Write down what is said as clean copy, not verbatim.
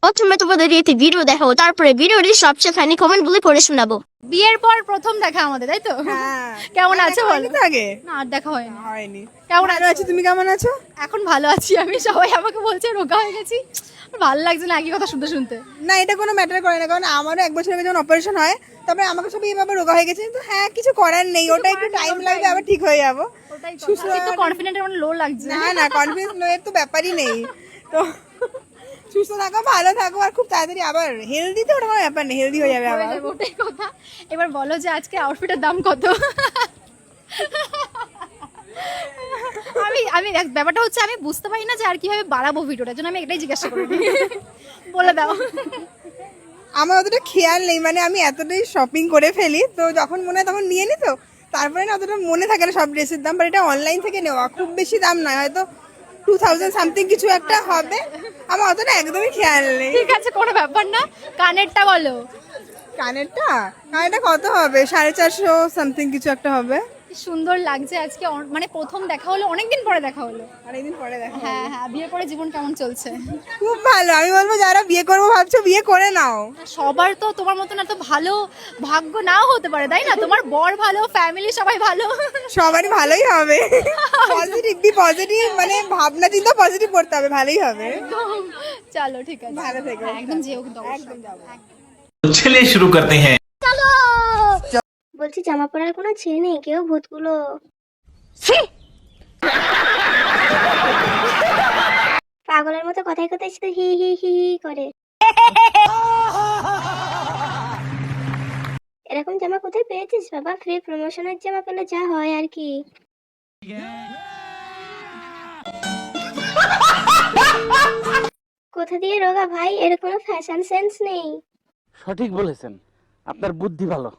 প্রথমে তোমাদের এতে ভিডিও দেখাবো, তারপরে ভিডিওটি সবচেয়ে ফানি কমেন্ট গুলি পড়ে শোনাবো। বিয়ের পর প্রথম দেখা আমাদের, তাই তো? কেমন আছো বলো? আগে না আর দেখা হয়নি। হয়নি। কেমন ভালো আছি, তুমি কেমন আছো? এখন ভালো আছি আমি। সবাই আমাকে বলছে রোগা হয়ে গেছি, ভালো লাগছে না একই কথা শুনতে শুনতে। না, এটা কোনো ম্যাটার করে না, কারণ আমারও 1 বছর আগে যখন অপারেশন হয় তারপরে আমাকে সবাই এভাবে রোগা হয়ে গেছে, কিন্তু হ্যাঁ কিছু করার নেই, ওটা একটু টাইম লাগবে, আবার ঠিক হয়ে যাবো। সুস্থ কিন্তু কনফিডেন্ট মানে লো লাগছে। না না, কনফিডেন্স এর তো ব্যাপারই নেই। তো সুস্থ থাকো, ভালো থাকো, আর খুব তাড়াতাড়ি আবার হেলদি, তো ওটা কোনো ব্যাপার নেই, হেলদি হয়ে যাবে আবার। ওটাই কথা। এবার বলো যে আজকে আউটফিটের দাম কত? আমি ব্যাপারটা হচ্ছে আমি বুঝতে পারি না যে আর কিভাবে বাড়াবো ভিডিওটার জন্য, আমি এটাই জিজ্ঞাসা করি। বলে দাও। আমার অতটা খেয়াল নেই, মানে আমি এতটাই শপিং করে ফেলি, তো যখন মনে হয় তখন নিয়ে নি, তো তারপরে না অতটা মনে থাকে না সব ড্রেসের দাম। বাট এটা অনলাইন থেকে নেওয়া, খুব বেশি দাম নয়, হয়তো 2000 সামথিং কিছু একটা হবে, আমার অতটা একদমই খেয়াল নেই। ঠিক আছে, কোনো ব্যাপার না। কানেরটা বলো। কানেরটা কত হবে? 450 সামথিং কিছু একটা হবে। কি সুন্দর লাগছে আজকে, মানে প্রথম দেখা হলো, অনেকদিন পরে দেখা হলো। অনেকদিন পরে দেখা। হ্যাঁ হ্যাঁ, বিয়ের পরে জীবন কেমন চলছে? খুব ভালো, আমি বলবো যারা বিয়ে করবো ভাবছো বিয়ে করে নাও। সবার তো তোমার মতন এত ভালো ভাগ্য নাও হতে পারে, তাই না? তোমার বর ভালো, ফ্যামিলি সবাই ভালো। সবারই ভালোই হবে। পজিটিভ, বি পজিটিভ, মানে ভাবনা চিন্তা পজিটিভ করতে হবে, ভালোই হবে। চলো ঠিক আছে, ভালো থেকো। হ্যাঁ, একদম যেও কিন্তু একদম যাবো। चलिए शुरू करते हैं। বলছি জামা পরার কোনো ছেলে নেই, কেউ ভূতগুলো। পাগলের মতো কথায় কথায় শুধু হি হি হি হি করে। এরকম জামা কোথায় পেয়েছিস বাবা? ফ্রি প্রমোশনের জামা পেলে যা হয় আর কি। কোথা দিয়ে রোগা ভাই, এর কোনো ফ্যাশন সেন্স নেই। সঠিক বলেছেন, আপনার বুদ্ধি ভালো।